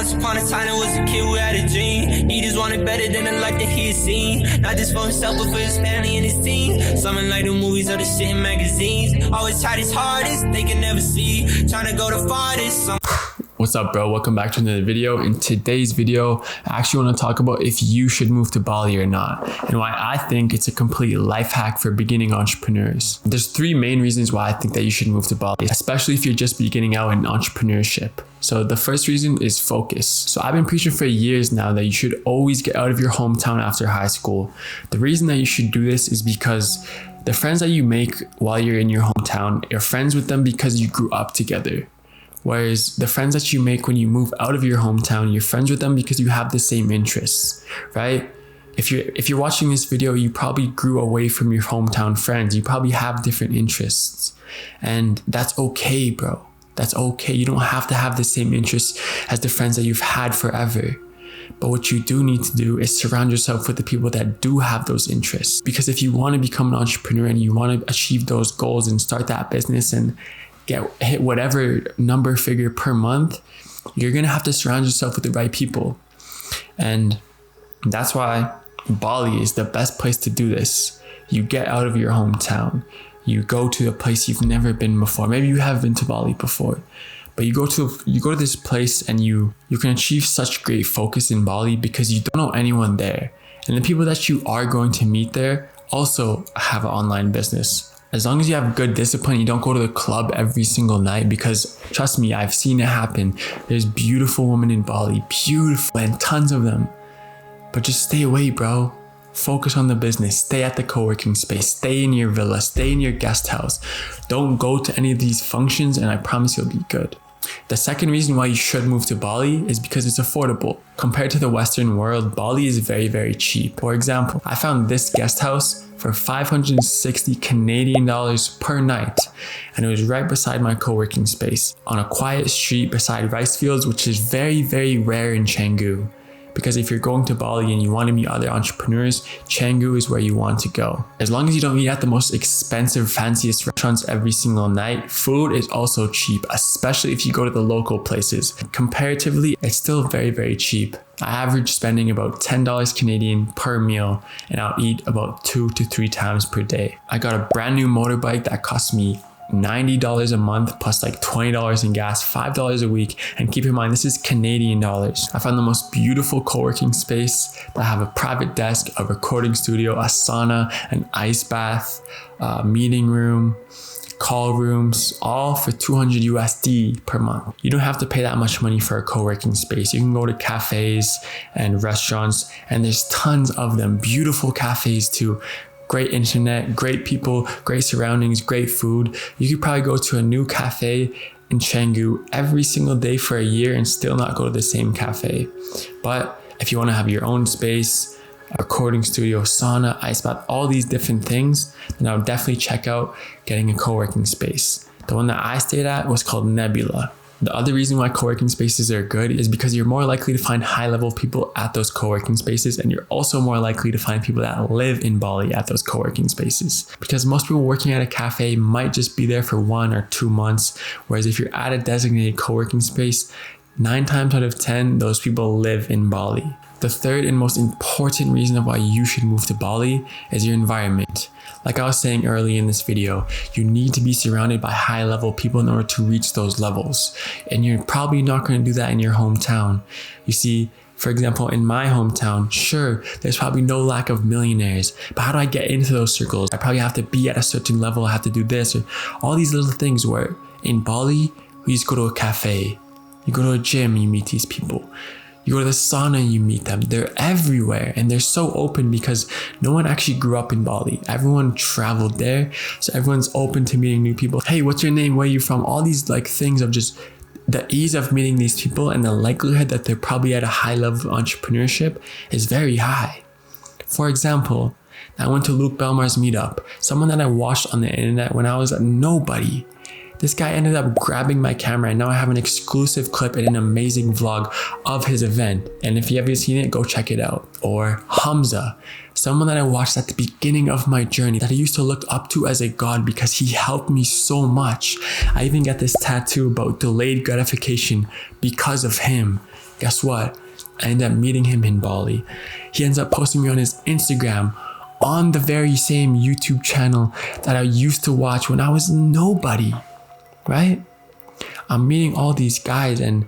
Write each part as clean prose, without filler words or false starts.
Once upon a time, there was a kid who had a dream. He just wanted better than the life that he had seen. Not just for himself, but for his family and his team. Something like the movies or the shit in magazines. Always tried his hardest, they can never see. Trying to go the farthest. What's up, bro? Welcome back to another video. In today's video, I actually want to talk about if you should move to Bali or not, and why I think it's a complete life hack for beginning entrepreneurs. There's three main reasons why I think that you should move to Bali, especially if you're just beginning out in entrepreneurship. So the first reason is focus. So I've been preaching for years now that you should always get out of your hometown after high school. The reason that you should do this is because the friends that you make while you're in your hometown, you're friends with them because you grew up together. Whereas the friends that you make when you move out of your hometown, you're friends with them because you have the same interests, right? If you're watching this video, you probably grew away from your hometown friends. You probably have different interests, and that's okay, bro. That's okay. You don't have to have the same interests as the friends that you've had forever. But what you do need to do is surround yourself with the people that do have those interests. Because if you want to become an entrepreneur and you want to achieve those goals and start that business and hit whatever number figure per month, you're gonna have to surround yourself with the right people. And that's why Bali is the best place to do this. You get out of your hometown, you go to a place you've never been before. Maybe you have been to Bali before, but you go to this place and you can achieve such great focus in Bali because you don't know anyone there, and the people that you are going to meet there also have an online business. As long as you have good discipline, you don't go to the club every single night, because trust me, I've seen it happen. There's beautiful women in Bali, beautiful, and tons of them. But just stay away, bro. Focus on the business. Stay at the co-working space. Stay in your villa. Stay in your guest house. Don't go to any of these functions, and I promise you'll be good. The second reason why you should move to Bali is because it's affordable. Compared to the Western world, Bali is very, very cheap. For example, I found this guest house for 560 Canadian dollars per night, and it was right beside my co-working space on a quiet street beside rice fields, which is very, very rare in Canggu. Because if you're going to Bali and you want to meet other entrepreneurs, Canggu is where you want to go. As long as you don't eat at the most expensive, fanciest restaurants every single night, food is also cheap, especially if you go to the local places. Comparatively, it's still very, very cheap. I average spending about $10 Canadian per meal, and I'll eat about 2 to 3 times per day. I got a brand new motorbike that cost me $90 a month plus like $20 in gas, $5 a week. And keep in mind, this is Canadian dollars. I found the most beautiful co-working space that have a private desk, a recording studio, a sauna, an ice bath, meeting room, call rooms, all for $200 USD per month. You don't have to pay that much money for a co-working space. You can go to cafes and restaurants, and there's tons of them. Beautiful cafes too. Great internet, great people, great surroundings, great food. You could probably go to a new cafe in Canggu every single day for a year and still not go to the same cafe. But if you want to have your own space, a recording studio, sauna, ice bath, all these different things, then I would definitely check out getting a co-working space. The one that I stayed at was called Nebula. The other reason why co-working spaces are good is because you're more likely to find high-level people at those co-working spaces, and you're also more likely to find people that live in Bali at those co-working spaces. Because most people working at a cafe might just be there for 1 or 2 months, whereas if you're at a designated co-working space, 9 times out of 10, those people live in Bali. The third and most important reason of why you should move to Bali is your environment. Like I was saying early in this video, you need to be surrounded by high-level people in order to reach those levels. And you're probably not going to do that in your hometown. You see, for example, in my hometown, sure, there's probably no lack of millionaires, but how do I get into those circles? I probably have to be at a certain level, I have to do this, or all these little things. Where in Bali, we just go to a cafe, you go to a gym, you meet these people. You go to the sauna, you meet them. They're everywhere, and they're so open because no one actually grew up in Bali. Everyone traveled there, so everyone's open to meeting new people. Hey, what's your name? Where are you from? All these like things of just the ease of meeting these people, and the likelihood that they're probably at a high level of entrepreneurship is very high. For example, I went to Luke Belmar's meetup, someone that I watched on the internet when I was a nobody. This guy ended up grabbing my camera, and now I have an exclusive clip and an amazing vlog of his event. And if you haven't seen it, go check it out. Or Hamza, someone that I watched at the beginning of my journey that I used to look up to as a god because he helped me so much. I even got this tattoo about delayed gratification because of him. Guess what? I ended up meeting him in Bali. He ends up posting me on his Instagram on the very same YouTube channel that I used to watch when I was nobody, right? I'm meeting all these guys and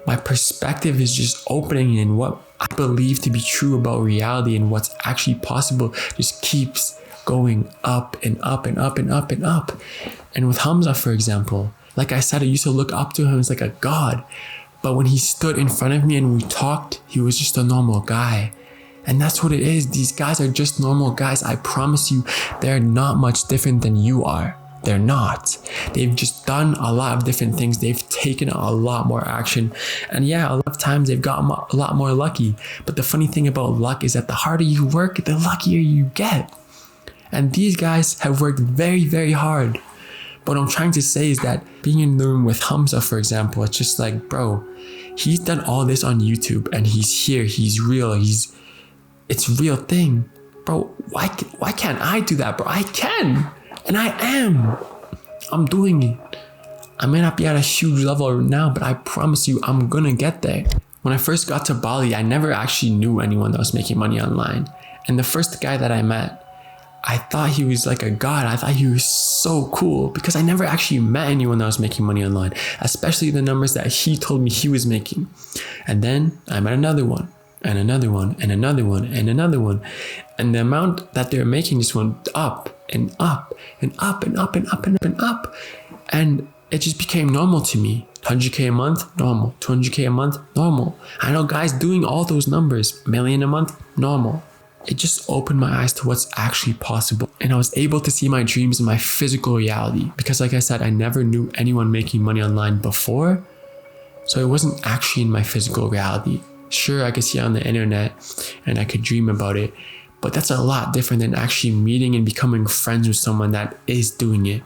my perspective is just opening, and what I believe to be true about reality and what's actually possible just keeps going up and up and up and up and up. And with Hamza, for example, like I said, I used to look up to him as like a god. But when he stood in front of me and we talked, he was just a normal guy. And that's what it is. These guys are just normal guys. I promise you, they're not much different than you are. They're not. They've just done a lot of different things. They've taken a lot more action. And yeah, a lot of times they've gotten a lot more lucky. But the funny thing about luck is that the harder you work, the luckier you get. And these guys have worked very, very hard. But what I'm trying to say is that being in the room with Hamza, for example, it's just like, bro, he's done all this on YouTube and he's here, he's real, it's a real thing. Bro, why can't I do that, bro? I can. And I am. I'm doing it. I may not be at a huge level now, but I promise you, I'm gonna get there. When I first got to Bali, I never actually knew anyone that was making money online. And the first guy that I met, I thought he was like a god. I thought he was so cool because I never actually met anyone that was making money online, especially the numbers that he told me he was making. And then I met another one and another one and another one and another one. And the amount that they're making just went up and up and up and up and up and up and up. And it just became normal to me. 100K a month, normal. 200K a month, normal. I know guys doing all those numbers. $1 million a month, normal. It just opened my eyes to what's actually possible. And I was able to see my dreams in my physical reality. Because like I said, I never knew anyone making money online before. So it wasn't actually in my physical reality. Sure, I could see it on the internet and I could dream about it. But that's a lot different than actually meeting and becoming friends with someone that is doing it.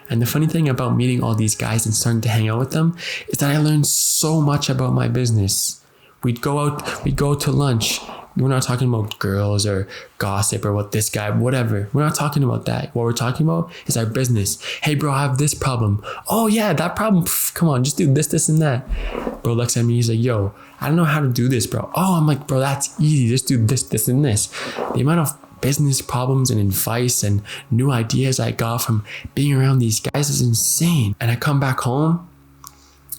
And the funny thing about meeting all these guys and starting to hang out with them is that I learned so much about my business. We'd go to lunch. We're not talking about girls or gossip or what this guy, whatever. We're not talking about that. What we're talking about is our business. Hey bro, I have this problem. Oh yeah, that problem. Pff, come on, just do this, this, and that. Bro looks at me, he's like, yo, I don't know how to do this, bro. Oh, I'm like, bro, that's easy. Just do this, this, and this. The amount of business problems and advice and new ideas I got from being around these guys is insane. And I come back home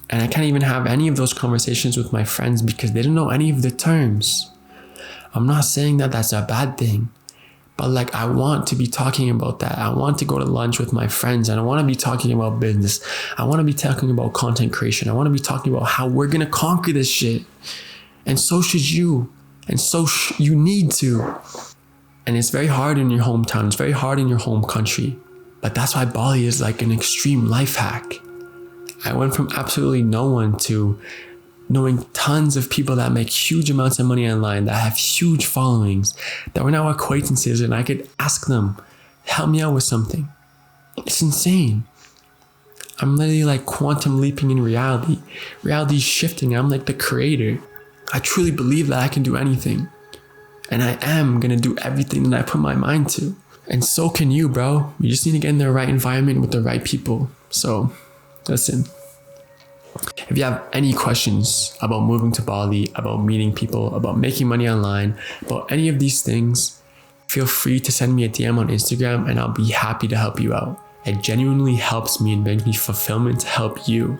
and I can't even have any of those conversations with my friends because they don't know any of the terms. I'm not saying that that's a bad thing, but like I want to be talking about that. I want to go to lunch with my friends and I want to be talking about business. I want to be talking about content creation. I want to be talking about how we're going to conquer this shit. And so should you. And so you need to. And it's very hard in your hometown. It's very hard in your home country. But that's why Bali is like an extreme life hack. I went from absolutely no one to knowing tons of people that make huge amounts of money online, that have huge followings, that were now acquaintances, and I could ask them, help me out with something. It's insane. I'm literally like quantum leaping in reality. Reality is shifting. I'm like the creator. I truly believe that I can do anything. And I am gonna do everything that I put my mind to. And so can you, bro. You just need to get in the right environment with the right people. So, listen. If you have any questions about moving to Bali, about meeting people, about making money online, about any of these things, feel free to send me a DM on Instagram and I'll be happy to help you out. It genuinely helps me and brings me fulfillment to help you.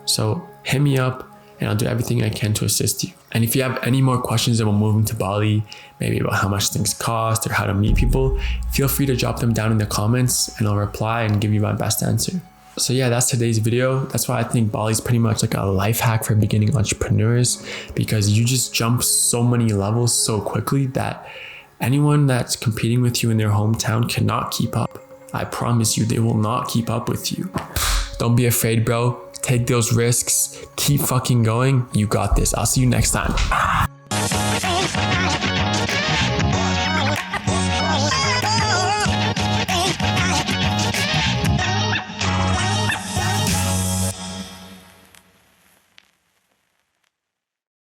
So hit me up and I'll do everything I can to assist you. And if you have any more questions about moving to Bali, maybe about how much things cost or how to meet people, feel free to drop them down in the comments and I'll reply and give you my best answer. So yeah, that's today's video. That's why I think Bali is pretty much like a life hack for beginning entrepreneurs, because you just jump so many levels so quickly that anyone that's competing with you in their hometown cannot keep up. I promise you, they will not keep up with you. Don't be afraid, bro. Take those risks. Keep fucking going. You got this. I'll see you next time.